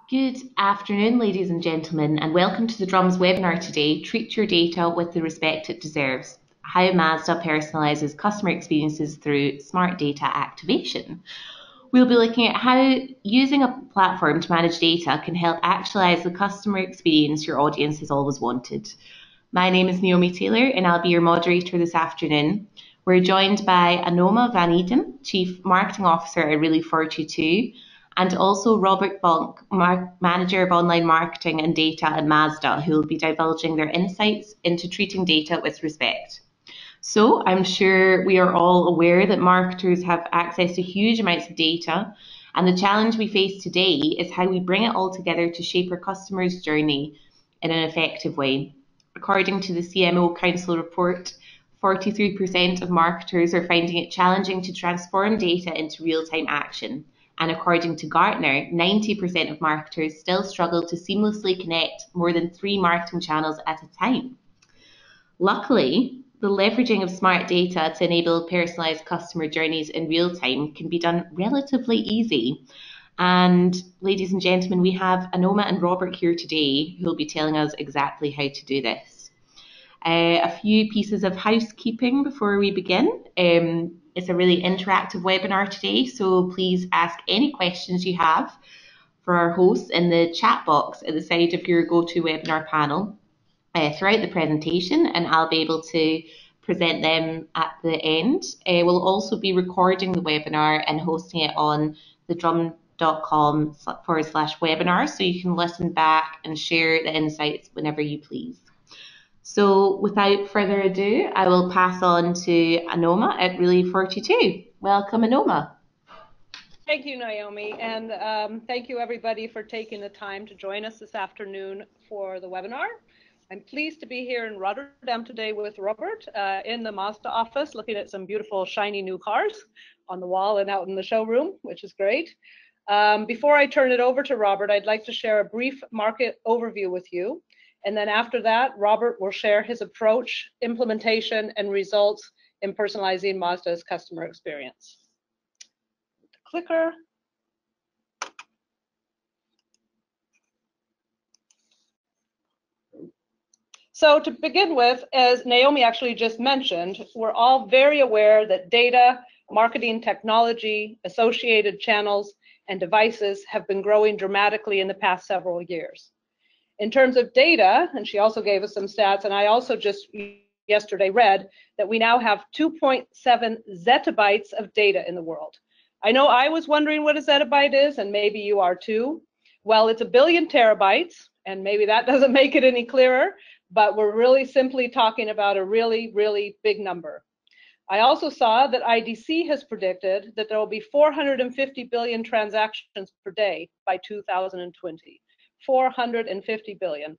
Good afternoon, ladies and gentlemen, and welcome to the Drums webinar today, Treat Your Data with the Respect It Deserves, how Mazda personalises customer experiences through smart data activation. We'll be looking at how using a platform to manage data can help actualise the customer experience your audience has always wanted. My name is Naomi Taylor and I'll be your moderator this afternoon. We're joined by Anoma Van Eden, Chief Marketing Officer at Really42, and also Robert Vonk, Manager of Online Marketing and Data at Mazda, who will be divulging their insights into treating data with respect. So I'm sure we are all aware that marketers have access to huge amounts of data, and the challenge we face today is how we bring it all together to shape our customers' journey in an effective way. According to the CMO Council report, 43% of marketers are finding it challenging to transform data into real-time action. And according to Gartner, 90% of marketers still struggle to seamlessly connect more than 3 marketing channels at a time. Luckily, the leveraging of smart data to enable personalised customer journeys in real time can be done relatively easy. And ladies and gentlemen, we have Anoma and Robert here today who will be telling us exactly how to do this. A few pieces of housekeeping before we begin. It's a really interactive webinar today, so please ask any questions you have for our hosts in the chat box at the side of your GoToWebinar panel throughout the presentation, and I'll be able to present them at the end. We'll also be recording the webinar and hosting it on thedrum.com/webinar, so you can listen back and share the insights whenever you please. So without further ado, I will pass on to Anoma at Really42. Welcome, Anoma. Thank you, Naomi, and thank you everybody for taking the time to join us this afternoon for the webinar. I'm pleased to be here in Rotterdam today with Robert in the Mazda office, looking at some beautiful shiny new cars on the wall and out in the showroom, which is great. Before I turn it over to Robert, I'd like to share a brief market overview with you. And then after that, Robert will share his approach, implementation, and results in personalizing Mazda's customer experience. Clicker. So to begin with, as Naomi actually just mentioned, we're all very aware that data, marketing technology, associated channels, and devices have been growing dramatically in the past several years. In terms of data, and she also gave us some stats, and I also just yesterday read that we now have 2.7 zettabytes of data in the world. I know I was wondering what a zettabyte is, and maybe you are too. Well, it's 1 billion terabytes, and maybe that doesn't make it any clearer, but we're really simply talking about a really, really big number. I also saw that IDC has predicted that there will be 450 billion transactions per day by 2020. 450 billion.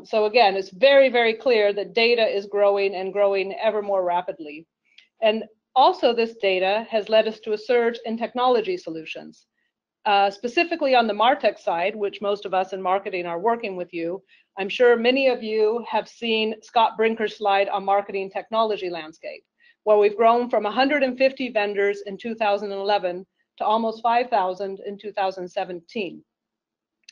So again, it's very, very clear that data is growing and growing ever more rapidly. And also this data has led us to a surge in technology solutions. Specifically on the MarTech side, which most of us in marketing are working with you, I'm sure many of you have seen Scott Brinker's slide on marketing technology landscape, where we've grown from 150 vendors in 2011 to almost 5,000 in 2017.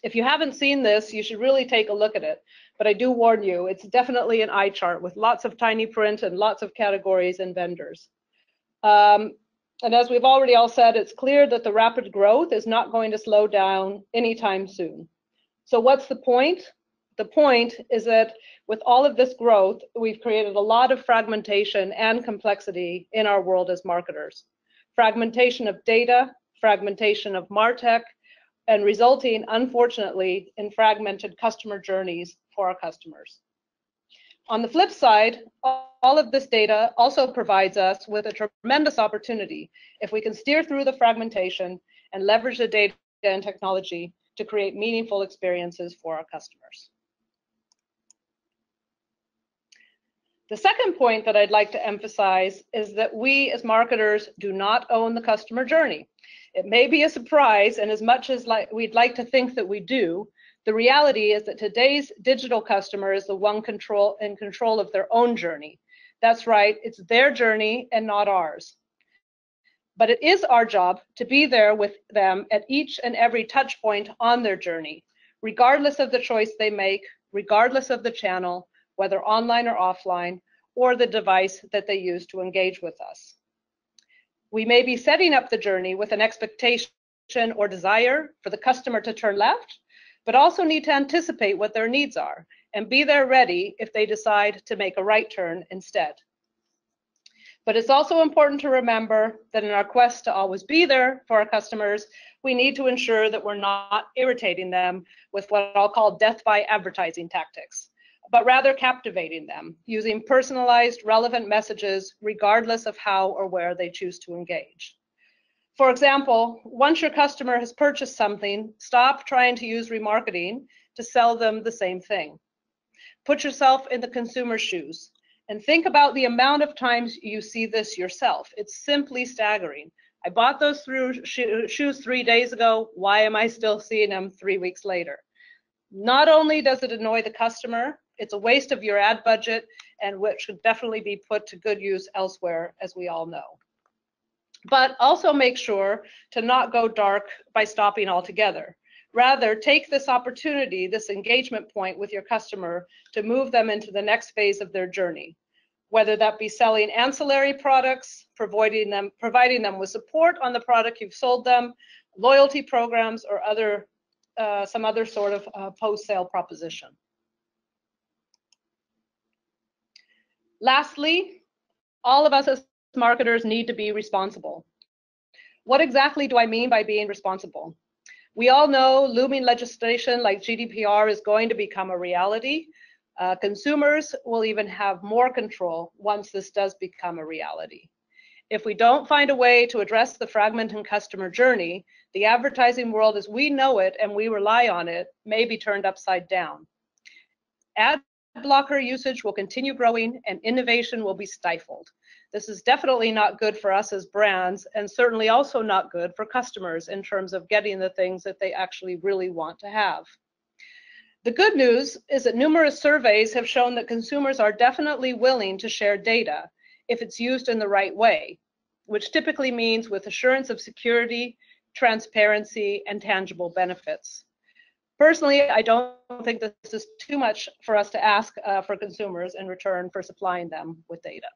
If you haven't seen this, you should really take a look at it. But I do warn you, it's definitely an eye chart with lots of tiny print and lots of categories and vendors. And as we've already all said, it's clear that the rapid growth is not going to slow down anytime soon. So what's the point? The point is that with all of this growth, we've created a lot of fragmentation and complexity in our world as marketers. Fragmentation of data, fragmentation of MarTech, and resulting, unfortunately, in fragmented customer journeys for our customers. On the flip side, all of this data also provides us with a tremendous opportunity if we can steer through the fragmentation and leverage the data and technology to create meaningful experiences for our customers. The second point that I'd like to emphasize is that we as marketers do not own the customer journey. It may be a surprise, and as much as we'd like to think that we do, the reality is that today's digital customer is the one in control of their own journey. That's right, it's their journey and not ours. But it is our job to be there with them at each and every touch point on their journey, regardless of the choice they make, regardless of the channel, whether online or offline, or the device that they use to engage with us. We may be setting up the journey with an expectation or desire for the customer to turn left, but also need to anticipate what their needs are and be there ready if they decide to make a right turn instead. But it's also important to remember that in our quest to always be there for our customers, we need to ensure that we're not irritating them with what I'll call death by advertising tactics, but rather captivating them using personalized, relevant messages regardless of how or where they choose to engage. For example, once your customer has purchased something, stop trying to use remarketing to sell them the same thing. Put yourself in the consumer's shoes and think about the amount of times you see this yourself. It's simply staggering. I bought those shoes 3 days ago. Why am I still seeing them 3 weeks later? Not only does it annoy the customer, it's a waste of your ad budget, and which should definitely be put to good use elsewhere, as we all know. But also make sure to not go dark by stopping altogether. Rather, take this opportunity, this engagement point with your customer to move them into the next phase of their journey, whether that be selling ancillary products, providing them with support on the product you've sold them, loyalty programs, or some other sort of post-sale proposition. Lastly, all of us as marketers need to be responsible. What exactly do I mean by being responsible? We all know looming legislation like GDPR is going to become a reality. Consumers will even have more control once this does become a reality. If we don't find a way to address the fragmented customer journey, the advertising world as we know it and we rely on it may be turned upside down. Ad blocker usage will continue growing and innovation will be stifled. This is definitely not good for us as brands, and certainly also not good for customers in terms of getting the things that they actually really want to have. The good news is that numerous surveys have shown that consumers are definitely willing to share data if it's used in the right way, which typically means with assurance of security, transparency, and tangible benefits. Personally, I don't think this is too much for us to ask for consumers in return for supplying them with data.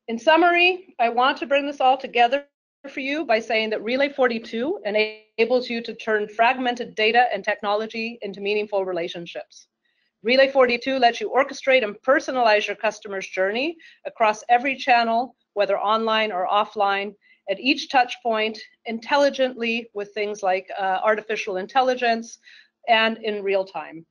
In summary, I want to bring this all together for you by saying that Relay 42 enables you to turn fragmented data and technology into meaningful relationships. Relay 42 lets you orchestrate and personalize your customer's journey across every channel, whether online or offline, at each touch point, intelligently with things like artificial intelligence and in real time.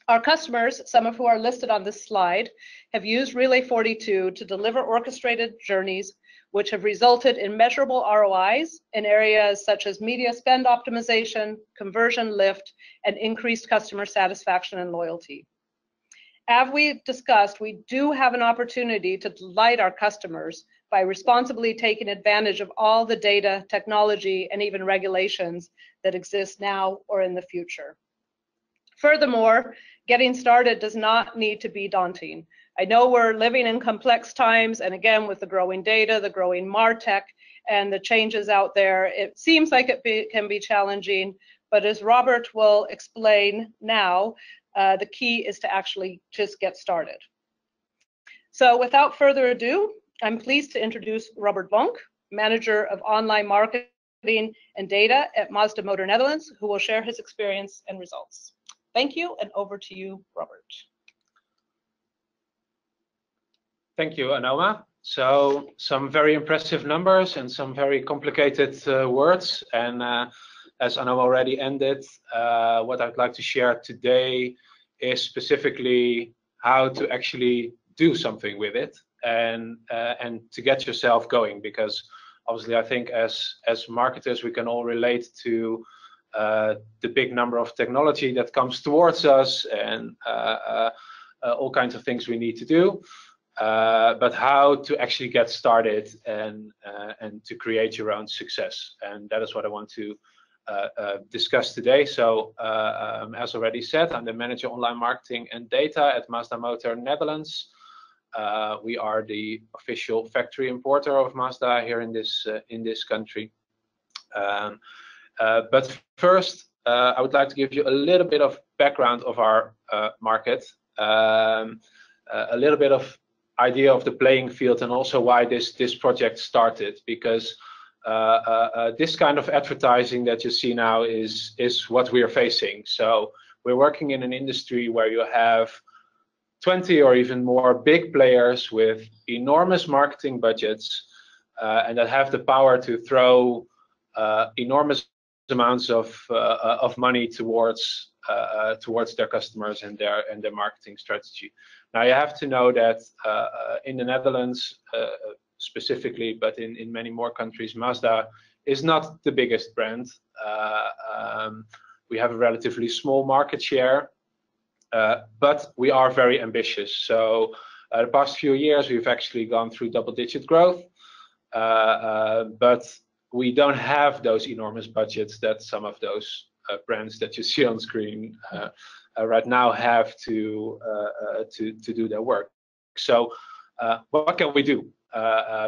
Our customers, some of who are listed on this slide, have used Relay 42 to deliver orchestrated journeys which have resulted in measurable ROIs in areas such as media spend optimization, conversion lift, and increased customer satisfaction and loyalty. As we discussed, we do have an opportunity to delight our customers by responsibly taking advantage of all the data, technology, and even regulations that exist now or in the future. Furthermore, getting started does not need to be daunting. I know we're living in complex times, and again, with the growing data, the growing MarTech, and the changes out there, it seems like it can be challenging, but as Robert will explain now, the key is to actually just get started. So without further ado, I'm pleased to introduce Robert Vonk, Manager of Online Marketing and Data at Mazda Motor Netherlands, who will share his experience and results. Thank you, and over to you, Robert. Thank you, Anoma. So some very impressive numbers and some very complicated words. And as Anoma already ended, what I'd like to share today is specifically how to actually do something with it and to get yourself going. Because obviously, I think as marketers, we can all relate to the big number of technology that comes towards us and all kinds of things we need to do. But how to actually get started and to create your own success. And that is what I want to discuss today. So as already said, I'm the Manager Online Marketing and Data at Mazda Motor Netherlands. We are the official factory importer of Mazda here in this country. But first, I would like to give you a little bit of background of our market, a little bit of idea of the playing field, and also why this project started. Because this kind of advertising that you see now is what we are facing. So we're working in an industry where you have 20 or even more big players with enormous marketing budgets, and that have the power to throw enormous amounts of money towards their customers and their marketing strategy. Now you have to know that in the Netherlands specifically, but in many more countries, Mazda is not the biggest brand. We have a relatively small market share, but we are very ambitious. So the past few years we've actually gone through double-digit growth, but we don't have those enormous budgets that some of those brands that you see on screen right now have to do their work. So what can we do?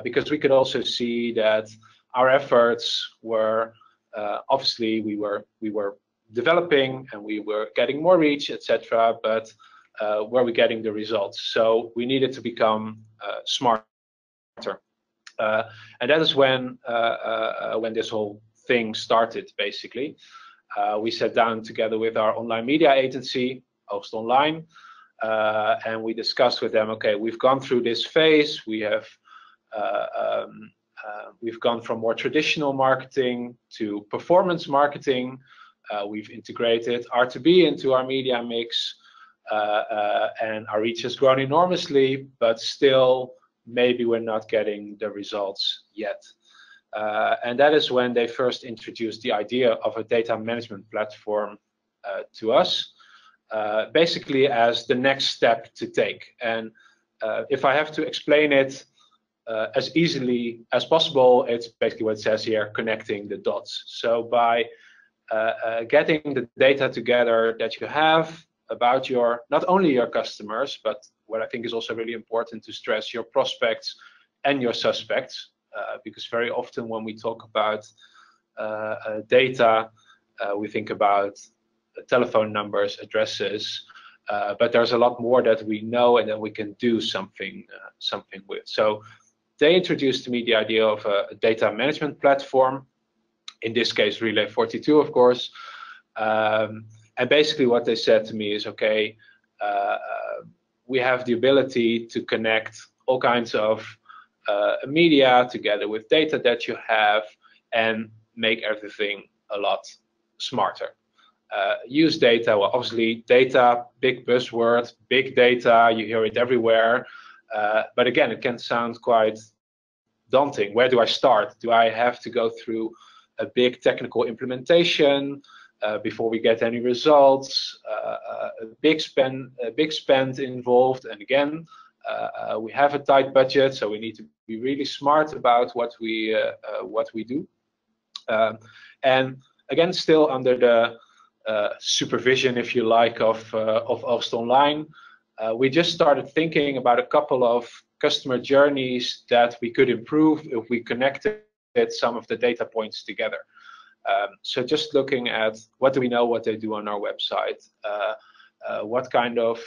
Because we could also see that our efforts were obviously we were developing and we were getting more reach, etc. But were we getting the results? So we needed to become smarter. And that is when this whole thing started, basically. We sat down together with our online media agency, Host Online, and we discussed with them, okay, we've gone through this phase. We've gone from more traditional marketing to performance marketing. We've integrated R2B into our media mix, and our reach has grown enormously, but still maybe we're not getting the results yet. And that is when they first introduced the idea of a data management platform to us, basically as the next step to take. And if I have to explain it as easily as possible, it's basically what it says here, connecting the dots. So by getting the data together that you have about not only your customers, but what I think is also really important to stress, your prospects and your suspects, because very often when we talk about data, we think about telephone numbers, addresses, but there's a lot more that we know and that we can do something with. So they introduced to me the idea of a data management platform, in this case Relay 42, of course. And basically what they said to me is, okay, we have the ability to connect all kinds of media together with data that you have and make everything a lot smarter. Use data, well, obviously data, big buzzword, big data, you hear it everywhere. But again, it can sound quite daunting. Where do I start? Do I have to go through a big technical implementation before we get any results? A big spend involved, and again, we have a tight budget, so we need to be really smart about what we do. And again, still under the supervision, if you like, of Host Online, we just started thinking about a couple of customer journeys that we could improve if we connected some of the data points together. So just looking at what do we know, what they do on our website, what kind of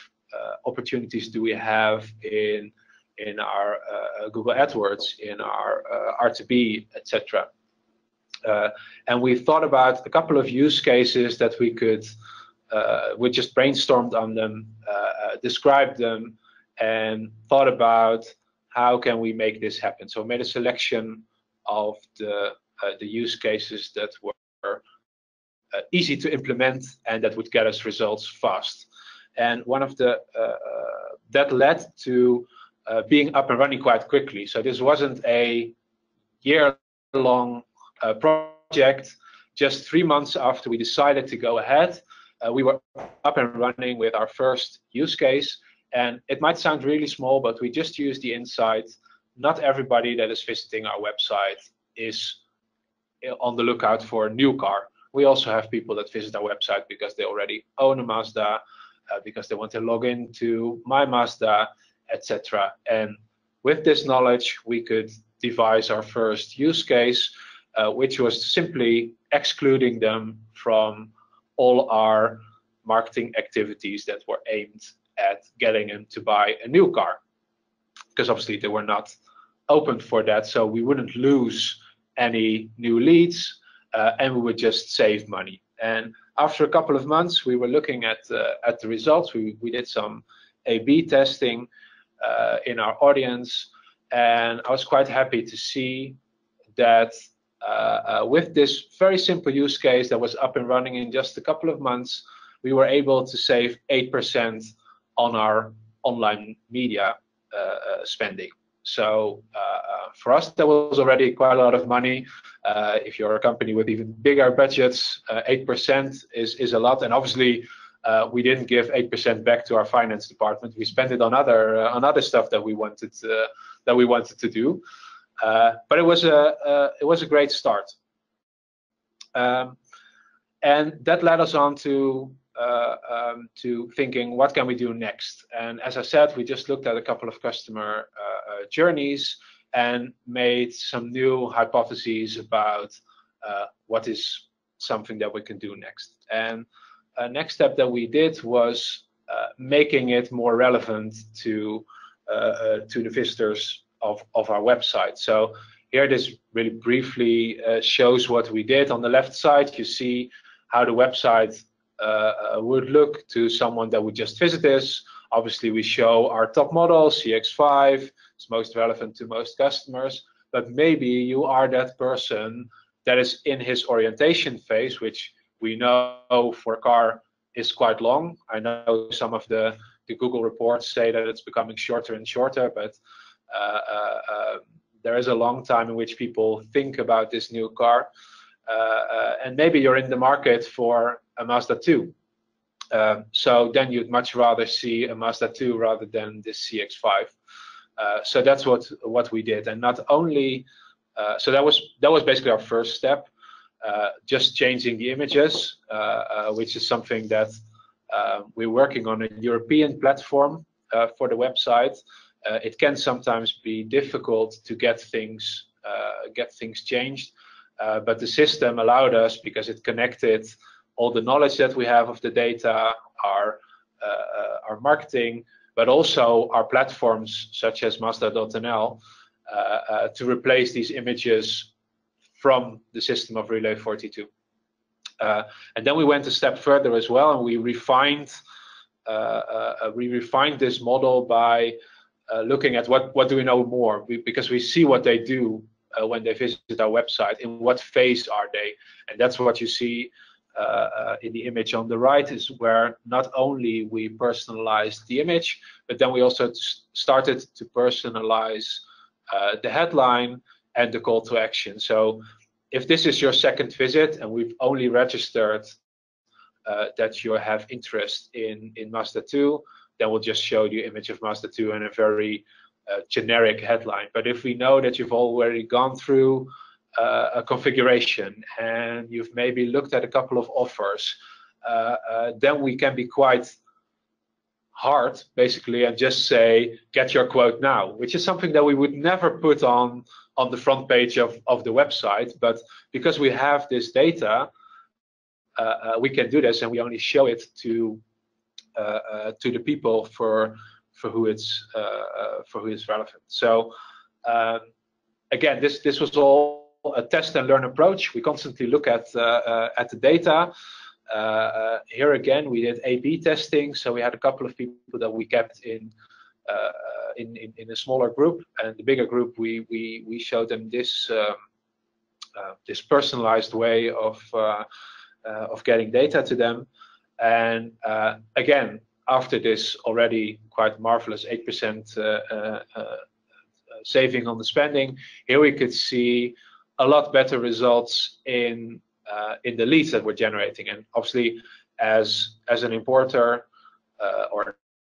opportunities do we have in our Google AdWords, in our R2B, etc. And we thought about a couple of use cases that we could, we just brainstormed on them, described them, and thought about how can we make this happen. So we made a selection of the use cases that were easy to implement and that would get us results fast. And one of the that led to being up and running quite quickly. So this wasn't a year-long project. Just 3 months after we decided to go ahead, we were up and running with our first use case. And it might sound really small, but we just used the insight. Not everybody that is visiting our website is on the lookout for a new car. We also have people that visit our website because they already own a Mazda, because they want to log into My Mazda, etc. And with this knowledge, we could devise our first use case, which was simply excluding them from all our marketing activities that were aimed at getting them to buy a new car, because obviously they were not open for that, so we wouldn't lose any new leads, and we would just save money. And after a couple of months, we were looking at the results. We did some A/B testing in our audience, and I was quite happy to see that with this very simple use case that was up and running in just a couple of months, we were able to save 8% on our online media spending. So for us, that was already quite a lot of money. If you're a company with even bigger budgets, 8% is a lot. And obviously, we didn't give 8% back to our finance department. We spent it on other stuff that we wanted to do. But it was a great start. And that led us on to thinking, what can we do next? And as I said, we just looked at a couple of customer journeys and made some new hypotheses about what is something that we can do next. And next step that we did was making it more relevant to the visitors of our website. So here, this really briefly shows what we did. On the left side, you see how the website would look to someone that would just visit us. Obviously, we show our top model, CX-5. It's most relevant to most customers. But maybe you are that person that is in his orientation phase, which we know for a car is quite long. I know some of the Google reports say that it's becoming shorter and shorter, but there is a long time in which people think about this new car. And maybe you're in the market for a Mazda 2. So then you'd much rather see a Mazda 2 rather than this CX-5. So that's what we did. And not only, so that was basically our first step, just changing the images, which is something that we're working on a European platform for the website. It can sometimes be difficult to get things changed, but the system allowed us, because it connected all the knowledge that we have of the data, our marketing, but also our platforms such as Mazda.nl, to replace these images from the system of Relay 42. And then we went a step further as well, and we refined this model by looking at what do we know more, because we see what they do when they visit our website. In what phase are they? And that's what you see in the image on the right, is where not only we personalized the image, but then we also started to personalize the headline and the call to action. So if this is your second visit and we've only registered that you have interest in Mazda 2, then we'll just show you image of Mazda 2 and a very generic headline. But if we know that you've already gone through a configuration and you've maybe looked at a couple of offers, then we can be quite hard, basically, and just say, get your quote now, which is something that we would never put on the front page of the website. But because we have this data, we can do this, and we only show it to the people for who it's relevant. So again, this was all a test and learn approach. We constantly look at the data. Here again, we did A/B testing, so we had a couple of people that we kept in a smaller group, and the bigger group we showed them this personalized way of getting data to them. And again, after this already quite marvelous 8% saving on the spending, here we could see a lot better results in the leads that we're generating. And obviously, as an importer or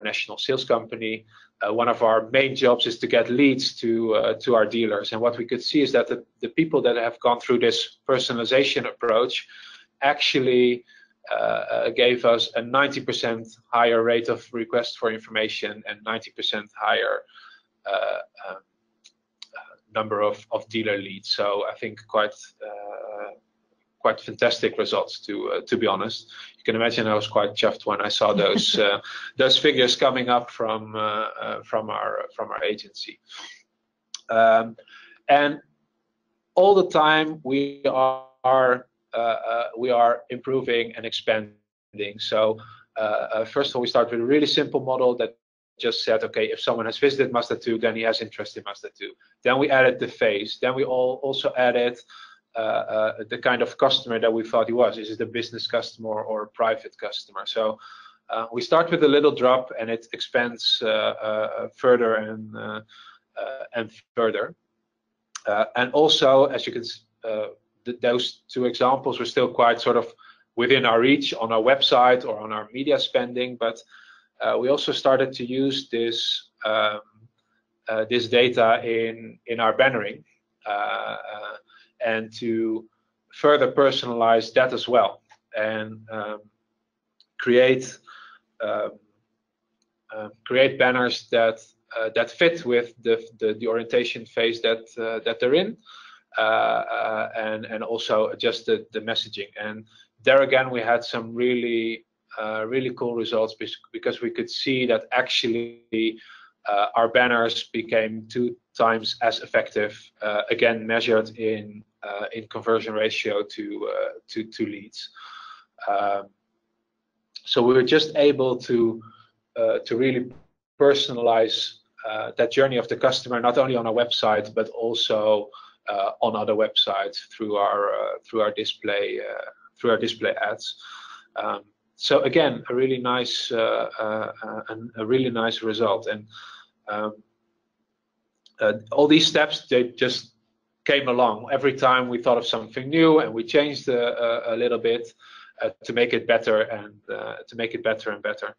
a national sales company, one of our main jobs is to get leads to our dealers. And what we could see is that the people that have gone through this personalization approach actually gave us a 90% higher rate of request for information and 90% higher number of dealer leads. So I think quite fantastic results, to be honest. You can imagine I was quite chuffed when I saw those those figures coming up from our agency. And all the time we are improving and expanding. So first of all, we start with a really simple model that just said, okay, if someone has visited Mazda 2, then he has interest in Mazda 2. Then we added the face. Then we also added the kind of customer that we thought he was. Is it a business customer or a private customer? So we start with a little drop, and it expands further and further. And also, as you can see, those two examples were still quite sort of within our reach on our website or on our media spending, but we also started to use this this data in our bannering and to further personalize that as well, and create banners that fit with the orientation phase that they're in, and also adjust the messaging. And there again, we had some really cool results, because we could see that actually our banners became 2 times as effective, again measured in conversion ratio to leads. So we were just able to really personalize that journey of the customer, not only on our website but also on other websites through our display ads. So again, a really nice result. And all these steps, they just came along. Every time we thought of something new, and we changed a little bit to make it better and better.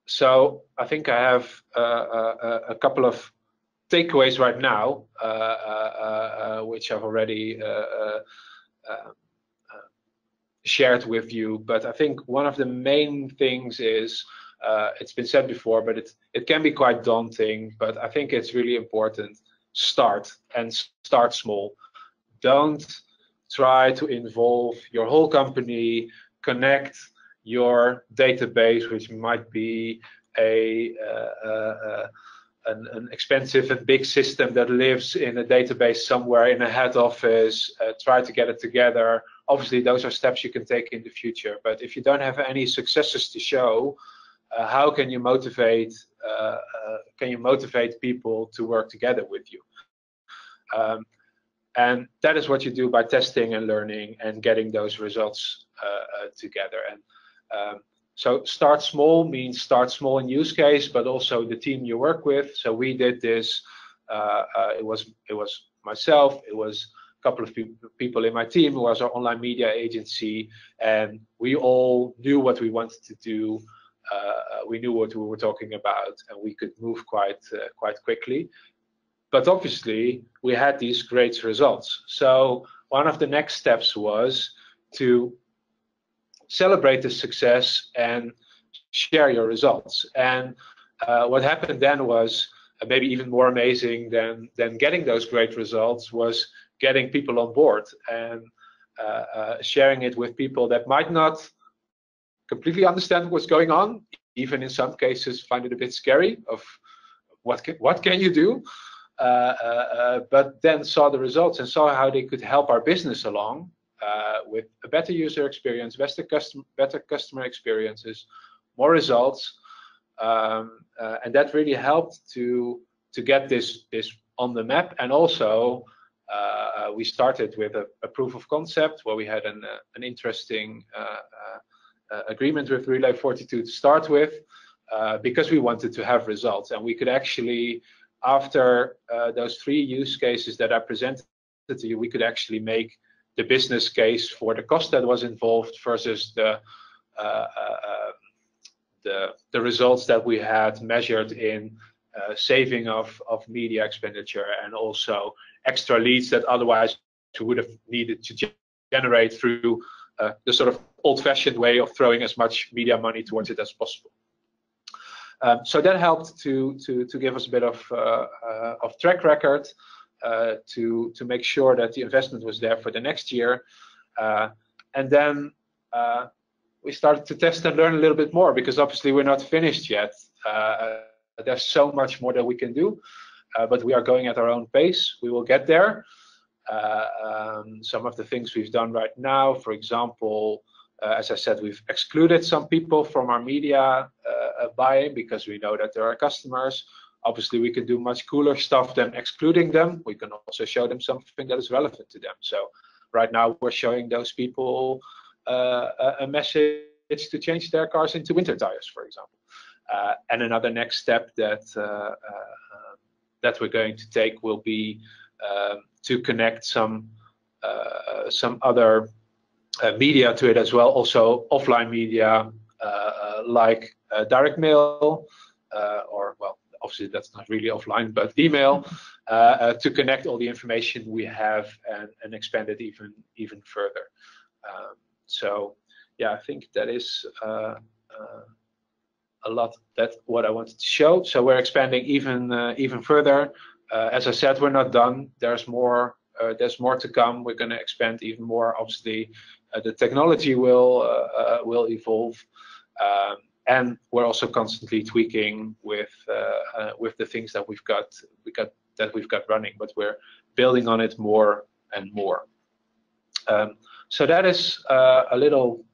So I think I have a couple of takeaways right now, which I've already shared with you. But I think one of the main things is, it's been said before, but it can be quite daunting, but I think it's really important. Start small. Don't try to involve your whole company, connect your database, which might be an expensive and big system that lives in a database somewhere in a head office. Try to get it together. Obviously, those are steps you can take in the future. But if you don't have any successes to show, how can you motivate people to work together with you? And that is what you do by testing and learning and getting those results together. And so start small means start small in use case, but also the team you work with. So we did this. It was myself. It was a couple of people in my team who was our online media agency, and we all knew what we wanted to do. We knew what we were talking about, and we could move quite quickly. But obviously, we had these great results. So one of the next steps was to celebrate the success and share your results. And what happened then was maybe even more amazing than getting those great results was getting people on board and sharing it with people that might not completely understand what's going on, even in some cases find it a bit scary of what can you do, but then saw the results and saw how they could help our business along with a better user experience, better customer experiences, more results, and that really helped to get this on the map. And also we started with a proof of concept where we had an interesting agreement with Relay 42 to start with, because we wanted to have results, and we could actually, after those 3 use cases that I presented to you, we could actually make the business case for the cost that was involved versus the results that we had measured in saving of media expenditure and also extra leads that otherwise we would have needed to generate through the sort of old-fashioned way of throwing as much media money towards it as possible. So that helped to give us a bit of track record to make sure that the investment was there for the next year, and then we started to test and learn a little bit more, because obviously we're not finished yet. There's so much more that we can do, but we are going at our own pace. We will get there. Some of the things we've done right now, for example, as I said, we've excluded some people from our media buying because we know that there are customers. Obviously, we can do much cooler stuff than excluding them. We can also show them something that is relevant to them. So right now, we're showing those people a message to change their cars into winter tires, for example. And another next step that we're going to take will be to connect some other media to it as well, also offline media like direct mail, or well, obviously that's not really offline, but email, to connect all the information we have and expand it even further. So yeah, I think that is a lot what I wanted to show. So we're expanding even further. As I said, we're not done. There's more to come. We're going to expand even more. Obviously, the technology will evolve, and we're also constantly tweaking with the things that we've got running. But we're building on it more and more. So that is a little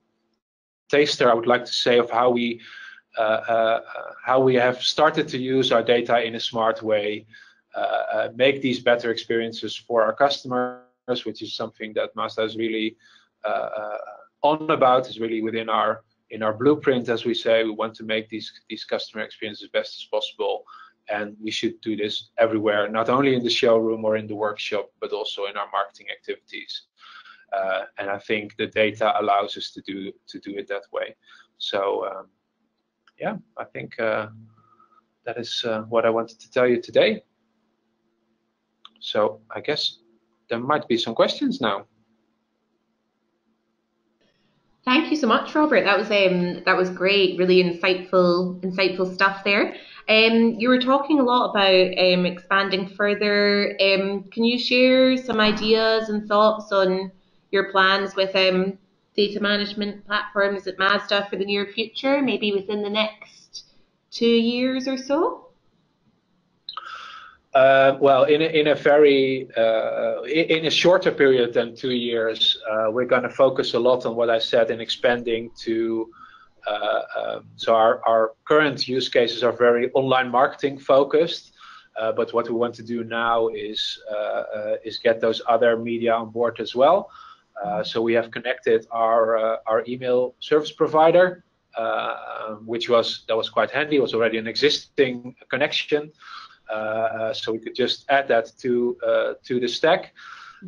taster, I would like to say, of how we have started to use our data in a smart way, make these better experiences for our customers, which is something that Mazda is really on about, is really within our blueprint, as we say. We want to make these customer experiences as best as possible, and we should do this everywhere, not only in the showroom or in the workshop, but also in our marketing activities. And I think the data allows us to do it that way. So yeah, I think that is what I wanted to tell you today. So I guess there might be some questions now. Thank you so much, Robert. That was great. Really insightful stuff there. You were talking a lot about expanding further. Can you share some ideas and thoughts on your plans with data management platforms at Mazda for the near future, maybe within the next 2 years or so? Well, in a shorter period than 2 years, we're going to focus a lot on what I said in expanding to. So our current use cases are very online marketing focused, but what we want to do now is get those other media on board as well. So we have connected our email service provider, which was quite handy. It was already an existing connection. So we could just add that to the stack,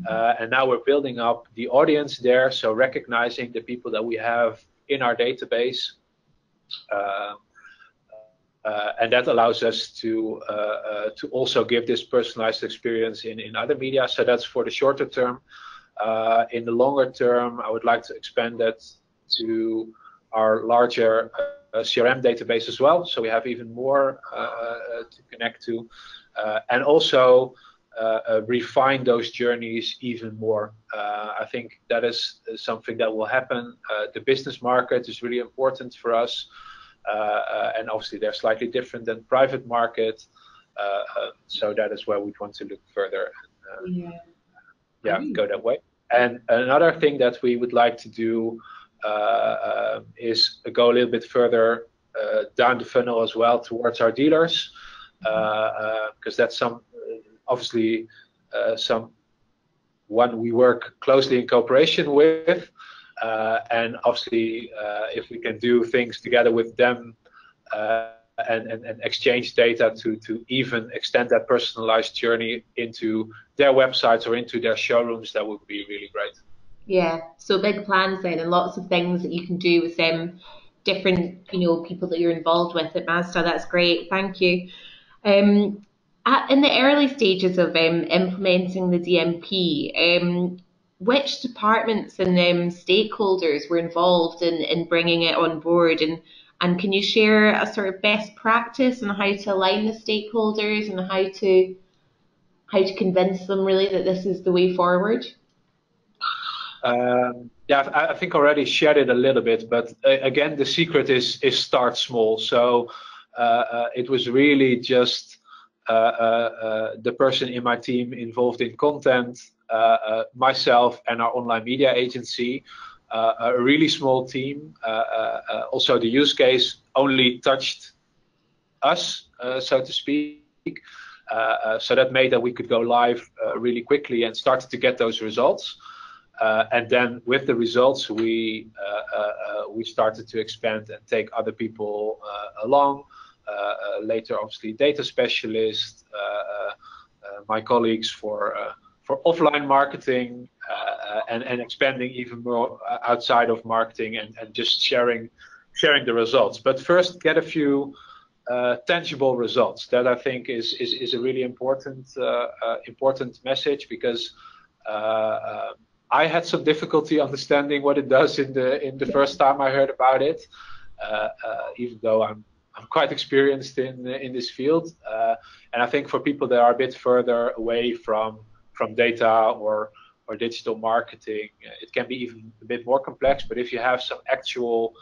and now we're building up the audience there, so recognizing the people that we have in our database, and that allows us to also give this personalized experience in other media. So that's for the shorter term. In the longer term, I would like to expand that to our larger CRM database as well, so we have even more to connect to, and also refine those journeys even more. I think that is something that will happen. The business market is really important for us, and obviously they're slightly different than private market, so that is where we'd want to look further and go that way. And another thing that we would like to do is go a little bit further down the funnel as well towards our dealers, because that's obviously one we work closely in cooperation with, and obviously if we can do things together with them and exchange data to even extend that personalized journey into their websites or into their showrooms, that would be really great. Yeah, so big plans then, and lots of things that you can do with them, different people that you're involved with at Mazda. That's great, thank you. In the early stages of implementing the DMP, which departments and stakeholders were involved in bringing it on board, and can you share a sort of best practice on how to align the stakeholders and how to convince them really that this is the way forward? Yeah, I think I already shared it a little bit, but again, the secret is start small. So it was really just the person in my team involved in content, myself and our online media agency, a really small team. Also, the use case only touched us, so to speak. So that made that we could go live really quickly and started to get those results. And then with the results, we started to expand and take other people along. Later, obviously, data specialists, my colleagues for offline marketing, and expanding even more outside of marketing and just sharing the results. But first, get a few tangible results. That I think is a really important message, because I had some difficulty understanding what it does in the first time I heard about it, even though I'm quite experienced in this field. And I think for people that are a bit further away from data or digital marketing, it can be even a bit more complex. But if you have some actual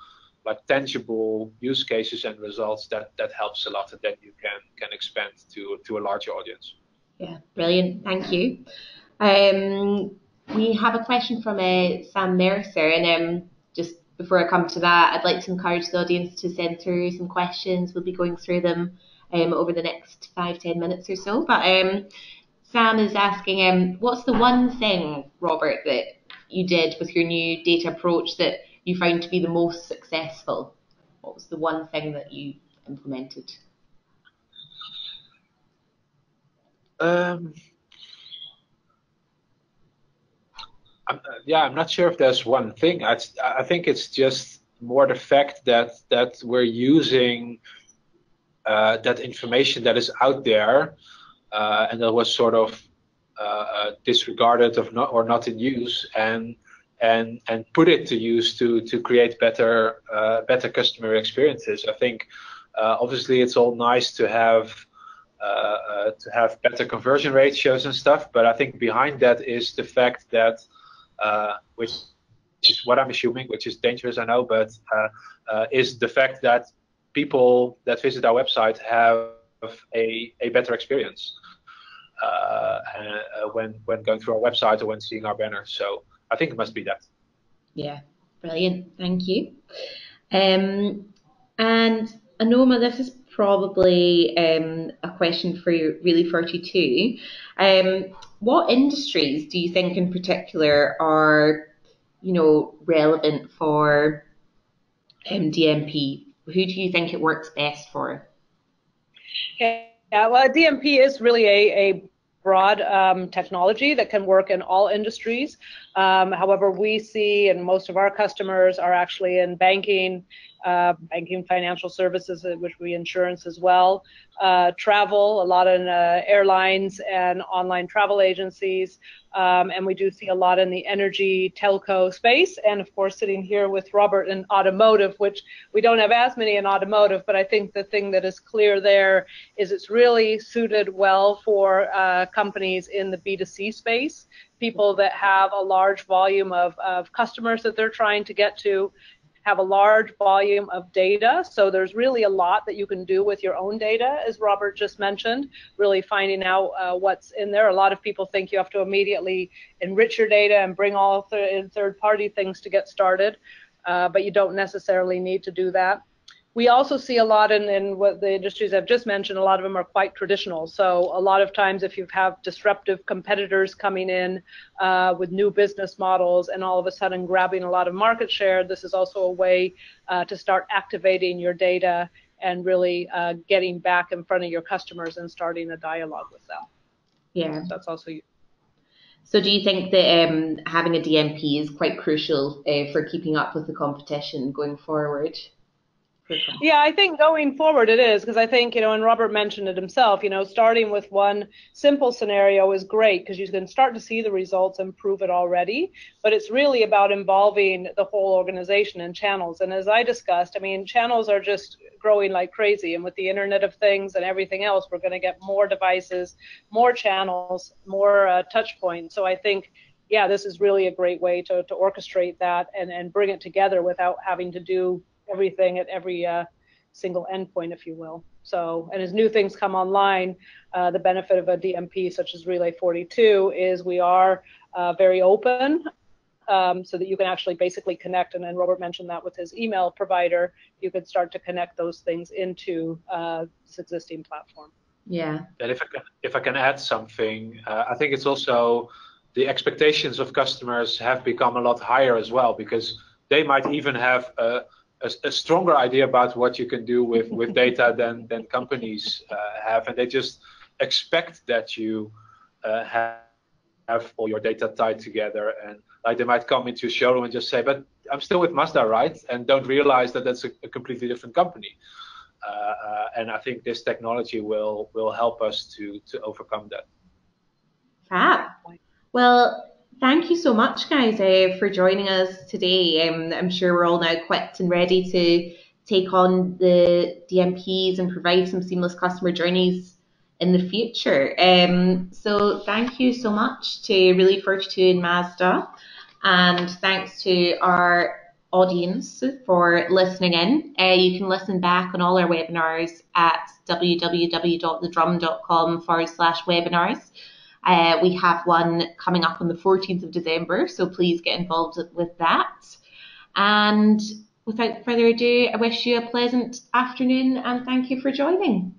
tangible use cases and results, that helps a lot, and then you can expand to a larger audience. Yeah, brilliant. Thank you. We have a question from Sam Mercer, and just before I come to that, I'd like to encourage the audience to send through some questions. We'll be going through them over the next 5-10 minutes or so. But Sam is asking, what's the one thing, Robert, that you did with your new data approach that you found to be the most successful? What was the one thing that you implemented? Yeah, I'm not sure if there's one thing. I think it's just more the fact that we're using that information that is out there, and that was sort of disregarded or not in use, and put it to use to create better customer experiences. I think obviously it's all nice to have better conversion ratios and stuff, but I think behind that is the fact that which is what I'm assuming, which is dangerous, I know, but is the fact that people that visit our website have a better experience when going through our website or when seeing our banner. So I think it must be that. Yeah, brilliant. Thank you. And Anoma, this is probably a question for you, really for you too. What industries do you think in particular are, relevant for DMP? Who do you think it works best for? Yeah, well, DMP is really a broad technology that can work in all industries. However, we see, and most of our customers are actually in banking, financial services, which we insurance as well, travel, a lot in airlines and online travel agencies, and we do see a lot in the energy telco space, and of course sitting here with Robert in automotive, which we don't have as many in automotive, but I think the thing that is clear there is it's really suited well for companies in the B2C space, people that have a large volume of customers that they're trying to get to, have a large volume of data. So there's really a lot that you can do with your own data, as Robert just mentioned, really finding out what's in there. A lot of people think you have to immediately enrich your data and bring all third-party things to get started, but you don't necessarily need to do that. We also see a lot in what the industries I've just mentioned, a lot of them are quite traditional. So a lot of times if you have disruptive competitors coming in with new business models and all of a sudden grabbing a lot of market share, this is also a way to start activating your data and really getting back in front of your customers and starting a dialogue with them. Yeah. So that's also. So do you think that having a DMP is quite crucial for keeping up with the competition going forward? Yeah, I think going forward it is, because I think, and Robert mentioned it himself, starting with one simple scenario is great because you can start to see the results and prove it already, but it's really about involving the whole organization and channels. And as I discussed, I mean, channels are just growing like crazy, and with the Internet of Things and everything else, we're going to get more devices, more channels, more touch points. So I think, yeah, this is really a great way to orchestrate that and bring it together without having to do everything at every single endpoint, if you will. So, and as new things come online, the benefit of a DMP such as Relay 42 is we are very open, so that you can actually basically connect, and then Robert mentioned that with his email provider, you could start to connect those things into this existing platform. Yeah. And if I can add something, I think it's also the expectations of customers have become a lot higher as well, because they might even have a stronger idea about what you can do with data than companies have, and they just expect that you have all your data tied together, and like they might come into a showroom and just say, but I'm still with Mazda, right? And don't realize that that's a completely different company. And I think this technology will help us to overcome that. Fab. Well, thank you so much, guys, for joining us today. I'm sure we're all now equipped and ready to take on the DMPs and provide some seamless customer journeys in the future. So thank you so much to Really 42 and Mazda, and thanks to our audience for listening in. You can listen back on all our webinars at www.thedrum.com/webinars. We have one coming up on the 14th of December, so please get involved with that. And without further ado, I wish you a pleasant afternoon and thank you for joining.